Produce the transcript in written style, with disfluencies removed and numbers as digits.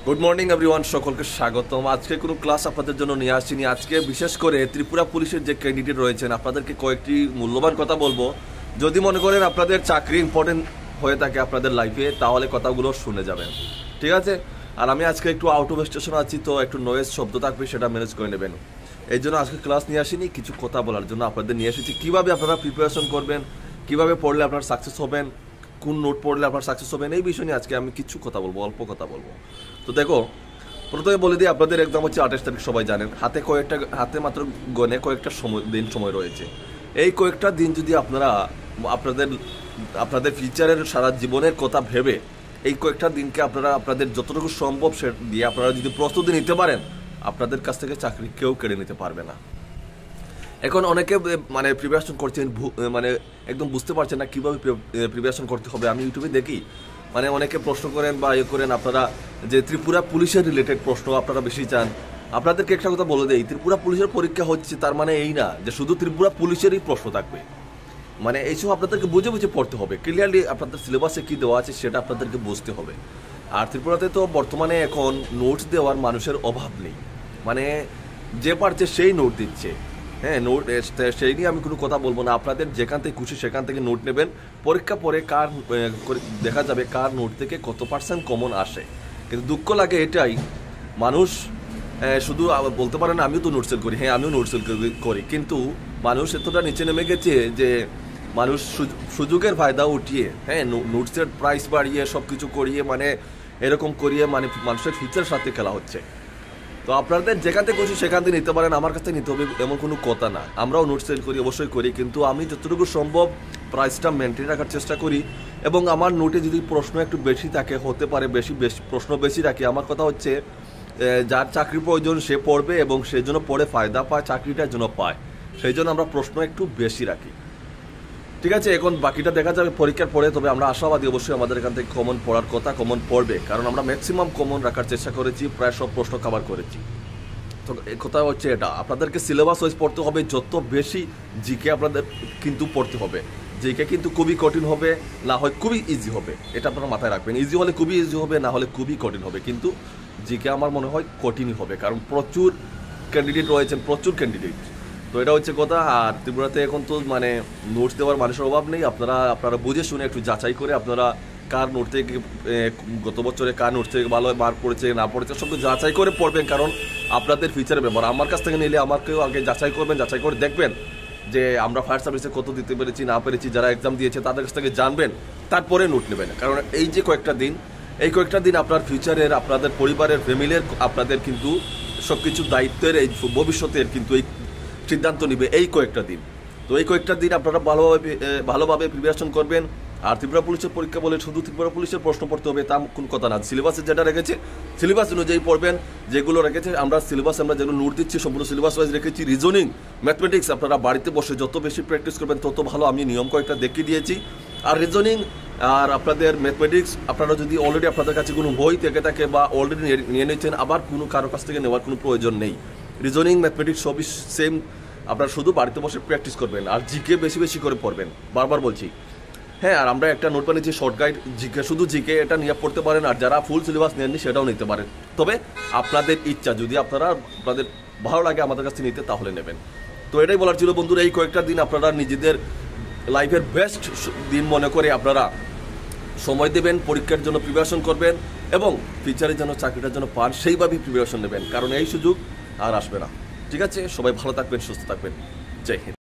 Good morning everyone, সকলকে স্বাগতম। আজকে কোনো ক্লাস আপনাদের জন্য নিয়ে আসিনি। আজকে বিশেষ করে ত্রিপুরা পুলিশের যে ক্যান্ডিডেট রয়েছেন আপনাদেরকে কয়েকটি মূল্যবান কথা বলবো। যদি মনে করেন আপনাদের চাকরি ইম্পর্টেন্ট হয়ে থাকে আপনাদের লাইফে, তাহলে কথাগুলো শুনে যাবেন, ঠিক আছে? আর আমি আজকে একটু আউট অফ স্টেশন আছি, তো একটু নয়েজ শব্দ থাকবে, সেটা ম্যানেজ করে নেবেন। এই জন্য আজকে ক্লাস নিয়ে আসিনি, কিছু কথা বলার জন্য আপনাদের নিয়ে এসেছি। কীভাবে আপনারা প্রিপারেশন করবেন, কীভাবে পড়লে আপনারা সাকসেস হবেন, কোন নোট পড়লে আপনার সাকসেস হবেন, এই বিষয় নিয়ে আজকে আমি কিছু কথা বলবো, অল্প কথা বলবো। তো দেখো, প্রথমে বলে দিই, আপনাদের এক্সাম হচ্ছে 28 তারিখ, সবাই জানেন। হাতে মাত্র গনে কয়েকটা সময় রয়েছে। এই কয়েকটা দিন যদি আপনারা আপনাদের ফিউচারের সারা জীবনের কথা ভেবে এই কয়েকটা দিনকে আপনারা আপনাদের যতটুকু সম্ভব সে দিয়ে আপনারা যদি প্রস্তুতি নিতে পারেন, আপনাদের কাছ থেকে চাকরি কেউ কেড়ে নিতে পারবে না। এখন অনেকে মানে প্রিপারেশন করছেন, মানে একদম বুঝতে পারছেন না কীভাবে প্রিপারেশন করতে হবে। আমি ইউটিউবে দেখি, মানে অনেকে প্রশ্ন করেন বা করেন আপনারা যে ত্রিপুরা পুলিশের রিলেটেড প্রশ্ন আপনারা বেশি চান। আপনাদেরকে একটা কথা বলে দেই, ত্রিপুরা পুলিশের পরীক্ষা হচ্ছে তার মানে এই না যে শুধু ত্রিপুরা পুলিশেরই প্রশ্ন থাকবে। মানে এইসব আপনাদেরকে বুঝে বুঝে পড়তে হবে। ক্লিয়ারলি আপনাদের সিলেবাসে কী দেওয়া আছে সেটা আপনাদেরকে বুঝতে হবে। আর ত্রিপুরাতে তো বর্তমানে এখন নোটস দেওয়ার মানুষের অভাব নেই, মানে যে পারছে সেই নোট দিচ্ছে। হ্যাঁ, নোট সেই নিয়ে আমি কোনো কথা বলবো না। আপনাদের যেখান থেকে খুশি সেখান থেকে নোট নেবেন। পরীক্ষা পরে দেখা যাবে কার নোট থেকে কত পার্সেন্ট কমন আসে। কিন্তু দুঃখ লাগে এটাই, মানুষ শুধু বলতে পারে না আমিও তো নোট সেল করি। হ্যাঁ, আমিও নোট সেল করি, কিন্তু মানুষ এতটা নিচে নেমে গেছে যে মানুষ সুযোগের ফায়দা উঠিয়ে, হ্যাঁ, নোটসের প্রাইস বাড়িয়ে সব কিছু করিয়ে, মানে এরকম করিয়ে মানে মানুষের ফিউচারের সাথে খেলা হচ্ছে। তো আপনাদের যেখান থেকে খুশি সেখান থেকে নিতে পারেন, আমার কাছ থেকে নিতে হবে এমন কোনো কথা না। আমরাও নোট সেল করি, অবশ্যই করি, কিন্তু আমি যতটুকু সম্ভব প্রাইসটা মেনটেন রাখার চেষ্টা করি। এবং আমার নোটে যদি প্রশ্ন একটু বেশি থাকে, হতে পারে বেশি প্রশ্ন বেশি রাখি। আমার কথা হচ্ছে যার চাকরির প্রয়োজন সে পড়বে এবং সেই জন্য পড়ে ফায়দা পায়, চাকরিটার জন্য পায়, সেই জন্য আমরা প্রশ্ন একটু বেশি রাখি, ঠিক আছে? এখন বাকিটা দেখা যাবে পরীক্ষার পরে। তবে আমরা আশাবাদী অবশ্যই আমাদের এখান থেকে কমন পড়ার কথা, কমন পড়বে, কারণ আমরা ম্যাক্সিমাম কমন রাখার চেষ্টা করেছি, প্রায় সব প্রশ্ন কভার করেছি। তো এই কথা হচ্ছে এটা, আপনাদেরকে সিলেবাস ওয়াইজ পড়তে হবে। যত বেশি জিকে আপনাদের কিন্তু পড়তে হবে। জিকে কিন্তু খুবই কঠিন হবে, না হয় খুবই ইজি হবে, এটা আপনারা মাথায় রাখবেন। ইজি হলে খুবই ইজি হবে, না হলে খুবই কঠিন হবে। কিন্তু জিকে আমার মনে হয় কঠিনই হবে, কারণ প্রচুর ক্যান্ডিডেট রয়েছেন, প্রচুর ক্যান্ডিডেট। তো এটা হচ্ছে কথা। আর ত্রিপুরাতে এখন তো মানে নোটস দেওয়ার মানুষের অভাব নেই। আপনারা বুঝে শুনে একটু যাচাই করে আপনারা কার নোট থেকে গত বছরে কার নোট থেকে ভালো মার্ক পড়েছে না পড়েছে সব যাচাই করে পড়বেন, কারণ আপনাদের ফিউচারের ব্যাপার। আমার কাছ থেকে নিলে আমাকেও আগে যাচাই করবেন, যাচাই করে দেখবেন যে আমরা ফায়ার সার্ভিসে কত দিতে পেরেছি না পেরেছি, যারা এক্সাম দিয়েছে তাদের কাছ থেকে জানবেন, তারপরে নোট নেবেন। কারণ এই যে কয়েকটা দিন আপনার ফিউচারের, আপনাদের পরিবারের, ফ্যামিলির, আপনাদের কিন্তু সব কিছু দায়িত্বের, এই ভবিষ্যতের কিন্তু এই সিদ্ধান্ত নিবে এই কয়েকটা দিন। তো এই কয়েকটা দিন আপনারা ভালোভাবে প্রিপারেশন করবেন। আর ত্রিপুরা পুলিশের পরীক্ষা বলে শুধু ত্রিপুরা পুলিশের প্রশ্ন পড়তে হবে তা কোন কথা না। সিলেবাসে যেটা রেখেছে সিলেবাস অনুযায়ী পড়বেন। যেগুলো রেখেছে আমরা যেগুলো নোট দিচ্ছি সম্পূর্ণ সিলেবাস ওয়াইজ রেখেছি। রিজনিং, ম্যাথমেটিক্স আপনারা বাড়িতে বসে যত বেশি প্র্যাকটিস করবেন তত ভালো। আমি নিয়ম কয়েকটা দেখিয়ে দিয়েছি। আর রিজনিং আর আপনাদের ম্যাথমেটিক্স আপনারা যদি অলরেডি আপনাদের কাছে কোনো বই থেকে থাকে বা অলরেডি নিয়ে নিয়েছেন, আবার কোনো কারো কাছ থেকে নেওয়ার কোনো প্রয়োজন নেই। রিজনিং, ম্যাথমেটিক্স সবই সেম, আপনারা শুধু বাড়িতে বসে প্র্যাকটিস করবেন। আর জিকে বেশি বেশি করে পড়বেন, বারবার বলছি। হ্যাঁ, আর আমরা একটা নোট বানিয়েছি শর্ট গাইড জিকে, শুধু জিকে, এটা নিয়ে পড়তে পারেন। আর যারা ফুল সিলেবাস নেননি সেটাও নিতে পারেন, তবে আপনাদের ইচ্ছা, যদি আপনাদের ভালো লাগে আমাদের কাছে নিতে তাহলে নেবেন। তো এটাই বলার ছিল বন্ধুরা। এই কয়েকটা দিন আপনারা নিজেদের লাইফের বেস্ট দিন মনে করে আপনারা সময় দেবেন, পরীক্ষার জন্য প্রিপারেশন করবেন এবং ফিউচারের জন্য, চাকরিটার জন্য পান সেইভাবেই প্রিপারেশন নেবেন, কারণ এই সুযোগ আর আসবে না, ঠিক আছে? সবাই ভালো থাকবেন, সুস্থ থাকবেন। জয় হিন্দ।